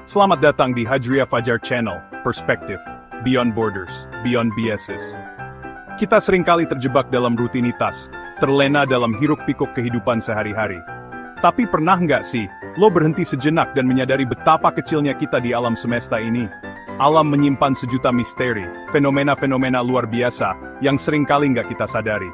Selamat datang di Hadria Fajar Channel, Perspektif, Beyond Borders, Beyond Biases. Kita seringkali terjebak dalam rutinitas, terlena dalam hiruk-pikuk kehidupan sehari-hari. Tapi pernah nggak sih, lo berhenti sejenak dan menyadari betapa kecilnya kita di alam semesta ini? Alam menyimpan sejuta misteri, fenomena-fenomena luar biasa, yang seringkali nggak kita sadari.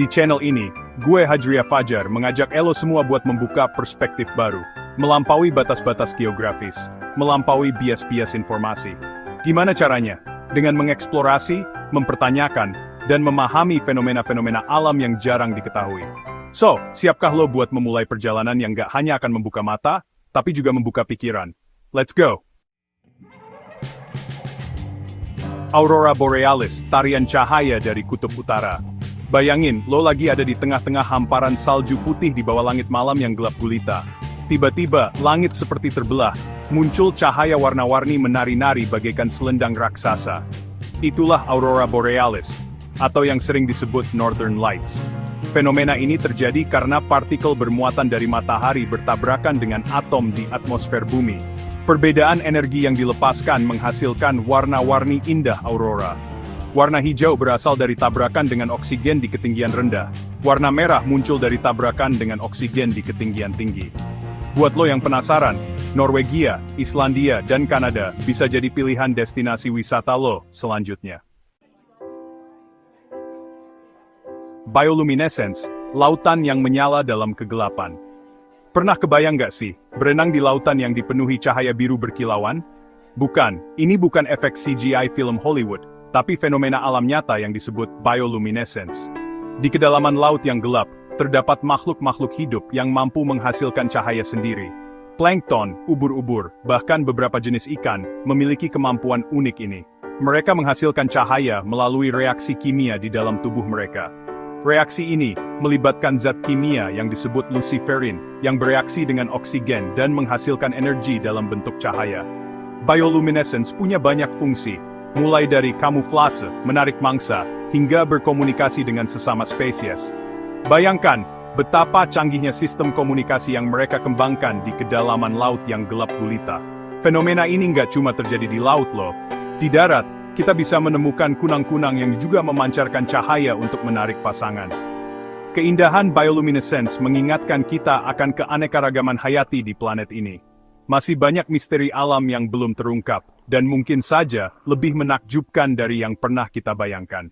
Di channel ini, gue Hadria Fajar mengajak elo semua buat membuka perspektif baru, melampaui batas-batas geografis, melampaui bias-bias informasi. Gimana caranya? Dengan mengeksplorasi, mempertanyakan, dan memahami fenomena-fenomena alam yang jarang diketahui. So, siapkah lo buat memulai perjalanan yang gak hanya akan membuka mata, tapi juga membuka pikiran? Let's go! Aurora Borealis, tarian cahaya dari kutub utara. Bayangin, lo lagi ada di tengah-tengah hamparan salju putih di bawah langit malam yang gelap gulita. Tiba-tiba, langit seperti terbelah, muncul cahaya warna-warni menari-nari bagaikan selendang raksasa. Itulah Aurora Borealis, atau yang sering disebut Northern Lights. Fenomena ini terjadi karena partikel bermuatan dari matahari bertabrakan dengan atom di atmosfer bumi. Perbedaan energi yang dilepaskan menghasilkan warna-warni indah aurora. Warna hijau berasal dari tabrakan dengan oksigen di ketinggian rendah. Warna merah muncul dari tabrakan dengan oksigen di ketinggian tinggi. Buat lo yang penasaran, Norwegia, Islandia, dan Kanada bisa jadi pilihan destinasi wisata lo selanjutnya. Bioluminescence, lautan yang menyala dalam kegelapan. Pernah kebayang nggak sih, berenang di lautan yang dipenuhi cahaya biru berkilauan? Bukan, ini bukan efek CGI film Hollywood, tapi fenomena alam nyata yang disebut bioluminescence. Di kedalaman laut yang gelap, terdapat makhluk-makhluk hidup yang mampu menghasilkan cahaya sendiri. Plankton, ubur-ubur, bahkan beberapa jenis ikan, memiliki kemampuan unik ini. Mereka menghasilkan cahaya melalui reaksi kimia di dalam tubuh mereka. Reaksi ini melibatkan zat kimia yang disebut luciferin, yang bereaksi dengan oksigen dan menghasilkan energi dalam bentuk cahaya. Bioluminescence punya banyak fungsi, mulai dari kamuflase, menarik mangsa, hingga berkomunikasi dengan sesama spesies. Bayangkan, betapa canggihnya sistem komunikasi yang mereka kembangkan di kedalaman laut yang gelap gulita. Fenomena ini nggak cuma terjadi di laut loh. Di darat, kita bisa menemukan kunang-kunang yang juga memancarkan cahaya untuk menarik pasangan. Keindahan bioluminescence mengingatkan kita akan keanekaragaman hayati di planet ini. Masih banyak misteri alam yang belum terungkap, dan mungkin saja lebih menakjubkan dari yang pernah kita bayangkan.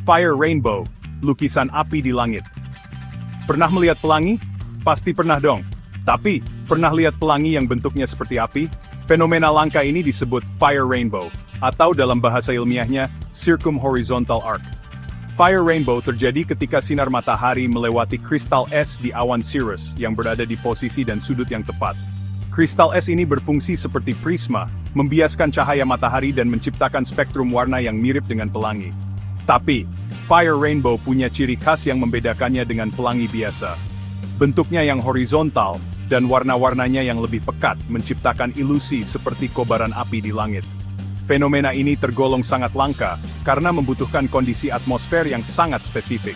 Fire Rainbow, lukisan api di langit. Pernah melihat pelangi? Pasti pernah dong. Tapi, pernah lihat pelangi yang bentuknya seperti api? Fenomena langka ini disebut Fire Rainbow, atau dalam bahasa ilmiahnya, Circumhorizontal Arc. Fire Rainbow terjadi ketika sinar matahari melewati kristal es di awan cirrus yang berada di posisi dan sudut yang tepat. Kristal es ini berfungsi seperti prisma, membiaskan cahaya matahari dan menciptakan spektrum warna yang mirip dengan pelangi. Tapi, Fire Rainbow punya ciri khas yang membedakannya dengan pelangi biasa. Bentuknya yang horizontal, dan warna-warnanya yang lebih pekat menciptakan ilusi seperti kobaran api di langit. Fenomena ini tergolong sangat langka, karena membutuhkan kondisi atmosfer yang sangat spesifik.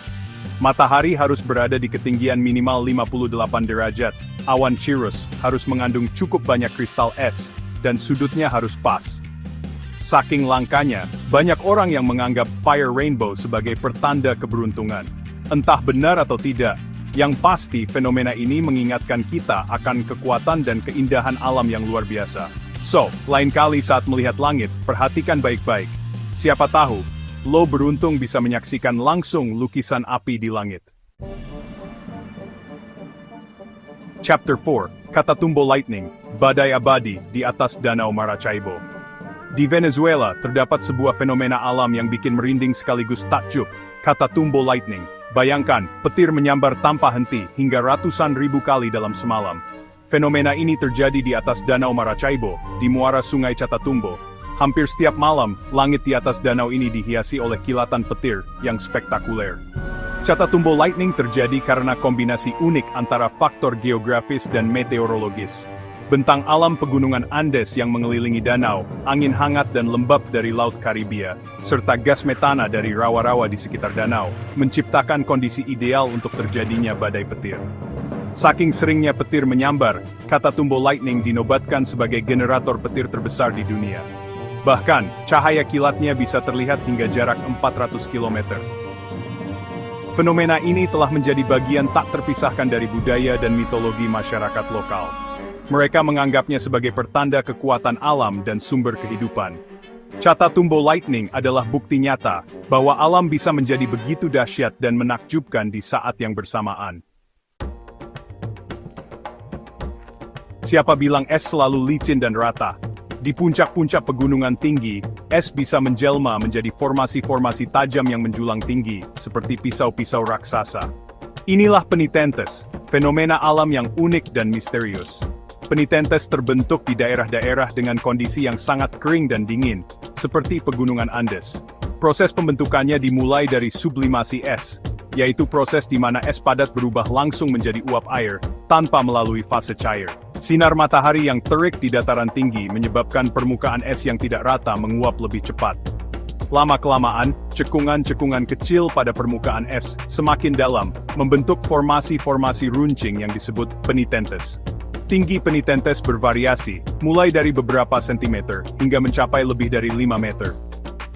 Matahari harus berada di ketinggian minimal 58 derajat, awan cirrus harus mengandung cukup banyak kristal es, dan sudutnya harus pas. Saking langkanya, banyak orang yang menganggap Fire Rainbow sebagai pertanda keberuntungan. Entah benar atau tidak, yang pasti fenomena ini mengingatkan kita akan kekuatan dan keindahan alam yang luar biasa. So, lain kali saat melihat langit, perhatikan baik-baik. Siapa tahu, lo beruntung bisa menyaksikan langsung lukisan api di langit. Chapter 4, Catatumbo Lightning, badai abadi di atas Danau Maracaibo. Di Venezuela, terdapat sebuah fenomena alam yang bikin merinding sekaligus takjub, Catatumbo Lightning. Bayangkan, petir menyambar tanpa henti hingga ratusan ribu kali dalam semalam. Fenomena ini terjadi di atas Danau Maracaibo, di muara Sungai Catatumbo. Hampir setiap malam, langit di atas danau ini dihiasi oleh kilatan petir yang spektakuler. Catatumbo Lightning terjadi karena kombinasi unik antara faktor geografis dan meteorologis. Bentang alam pegunungan Andes yang mengelilingi danau, angin hangat dan lembab dari Laut Karibia, serta gas metana dari rawa-rawa di sekitar danau, menciptakan kondisi ideal untuk terjadinya badai petir. Saking seringnya petir menyambar, Catatumbo Lightning dinobatkan sebagai generator petir terbesar di dunia. Bahkan, cahaya kilatnya bisa terlihat hingga jarak 400 km. Fenomena ini telah menjadi bagian tak terpisahkan dari budaya dan mitologi masyarakat lokal. Mereka menganggapnya sebagai pertanda kekuatan alam dan sumber kehidupan. Catatumbo Lightning adalah bukti nyata bahwa alam bisa menjadi begitu dahsyat dan menakjubkan di saat yang bersamaan. Siapa bilang es selalu licin dan rata? Di puncak-puncak pegunungan tinggi, es bisa menjelma menjadi formasi-formasi tajam yang menjulang tinggi, seperti pisau-pisau raksasa. Inilah penitentes, fenomena alam yang unik dan misterius. Penitentes terbentuk di daerah-daerah dengan kondisi yang sangat kering dan dingin, seperti pegunungan Andes. Proses pembentukannya dimulai dari sublimasi es, yaitu proses di mana es padat berubah langsung menjadi uap air, tanpa melalui fase cair. Sinar matahari yang terik di dataran tinggi menyebabkan permukaan es yang tidak rata menguap lebih cepat. Lama-kelamaan, cekungan-cekungan kecil pada permukaan es semakin dalam, membentuk formasi-formasi runcing yang disebut penitentes. Tinggi penitentes bervariasi, mulai dari beberapa sentimeter, hingga mencapai lebih dari 5 meter.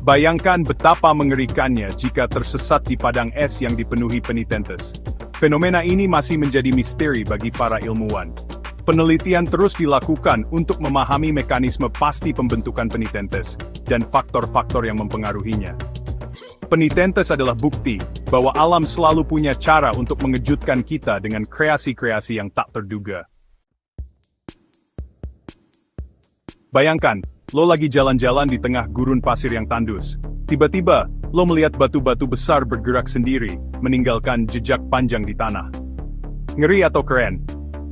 Bayangkan betapa mengerikannya jika tersesat di padang es yang dipenuhi penitentes. Fenomena ini masih menjadi misteri bagi para ilmuwan. Penelitian terus dilakukan untuk memahami mekanisme pasti pembentukan penitentes, dan faktor-faktor yang mempengaruhinya. Penitentes adalah bukti bahwa alam selalu punya cara untuk mengejutkan kita dengan kreasi-kreasi yang tak terduga. Bayangkan, lo lagi jalan-jalan di tengah gurun pasir yang tandus. Tiba-tiba, lo melihat batu-batu besar bergerak sendiri, meninggalkan jejak panjang di tanah. Ngeri atau keren?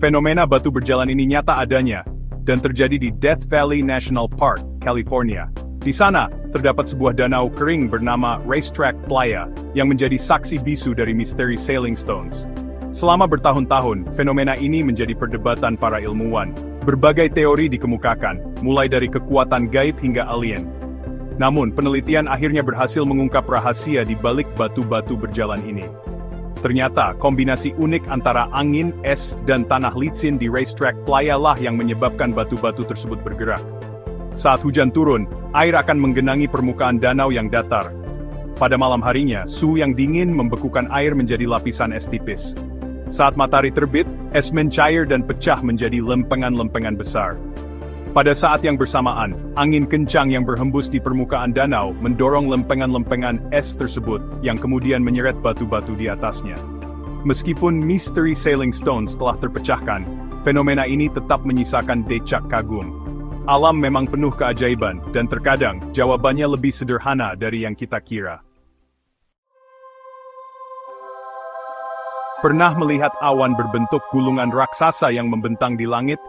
Fenomena batu berjalan ini nyata adanya, dan terjadi di Death Valley National Park, California. Di sana, terdapat sebuah danau kering bernama Racetrack Playa, yang menjadi saksi bisu dari misteri Sailing Stones. Selama bertahun-tahun, fenomena ini menjadi perdebatan para ilmuwan. Berbagai teori dikemukakan, mulai dari kekuatan gaib hingga alien. Namun, penelitian akhirnya berhasil mengungkap rahasia di balik batu-batu berjalan ini. Ternyata, kombinasi unik antara angin, es, dan tanah licin di Racetrack Playa lah yang menyebabkan batu-batu tersebut bergerak. Saat hujan turun, air akan menggenangi permukaan danau yang datar. Pada malam harinya, suhu yang dingin membekukan air menjadi lapisan es tipis. Saat matahari terbit, es mencair dan pecah menjadi lempengan-lempengan besar. Pada saat yang bersamaan, angin kencang yang berhembus di permukaan danau mendorong lempengan-lempengan es tersebut yang kemudian menyeret batu-batu di atasnya. Meskipun misteri Sailing Stones telah terpecahkan, fenomena ini tetap menyisakan decak kagum. Alam memang penuh keajaiban, dan terkadang jawabannya lebih sederhana dari yang kita kira. Pernah melihat awan berbentuk gulungan raksasa yang membentang di langit?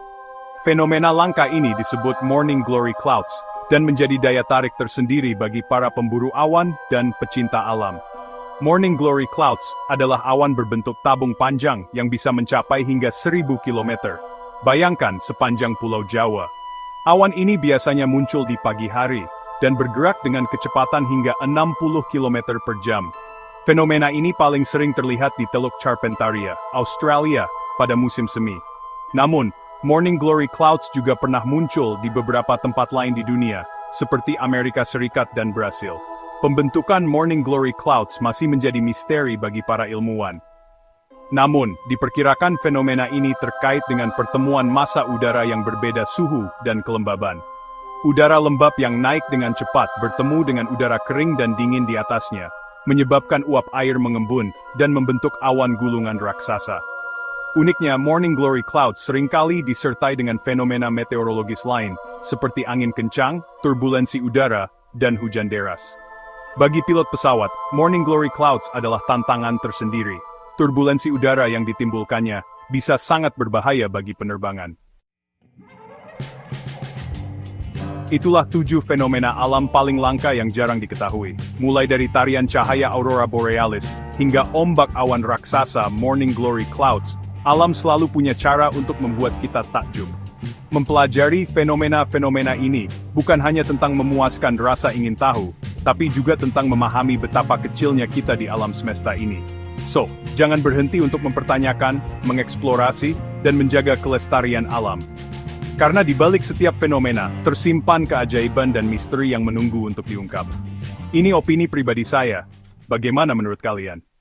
Fenomena langka ini disebut Morning Glory Clouds, dan menjadi daya tarik tersendiri bagi para pemburu awan dan pecinta alam. Morning Glory Clouds adalah awan berbentuk tabung panjang yang bisa mencapai hingga 1000 km. Bayangkan sepanjang Pulau Jawa. Awan ini biasanya muncul di pagi hari, dan bergerak dengan kecepatan hingga 60 km per jam. Fenomena ini paling sering terlihat di Teluk Carpentaria, Australia, pada musim semi. Namun, Morning Glory Clouds juga pernah muncul di beberapa tempat lain di dunia, seperti Amerika Serikat dan Brasil. Pembentukan Morning Glory Clouds masih menjadi misteri bagi para ilmuwan. Namun, diperkirakan fenomena ini terkait dengan pertemuan massa udara yang berbeda suhu dan kelembaban. Udara lembab yang naik dengan cepat bertemu dengan udara kering dan dingin di atasnya, menyebabkan uap air mengembun dan membentuk awan gulungan raksasa. Uniknya, Morning Glory Clouds seringkali disertai dengan fenomena meteorologis lain, seperti angin kencang, turbulensi udara, dan hujan deras. Bagi pilot pesawat, Morning Glory Clouds adalah tantangan tersendiri. Turbulensi udara yang ditimbulkannya bisa sangat berbahaya bagi penerbangan. Itulah 7 fenomena alam paling langka yang jarang diketahui, mulai dari tarian cahaya aurora borealis, hingga ombak awan raksasa Morning Glory Clouds. Alam selalu punya cara untuk membuat kita takjub. Mempelajari fenomena-fenomena ini bukan hanya tentang memuaskan rasa ingin tahu, tapi juga tentang memahami betapa kecilnya kita di alam semesta ini. So, jangan berhenti untuk mempertanyakan, mengeksplorasi, dan menjaga kelestarian alam. Karena di balik setiap fenomena, tersimpan keajaiban dan misteri yang menunggu untuk diungkap. Ini opini pribadi saya. Bagaimana menurut kalian?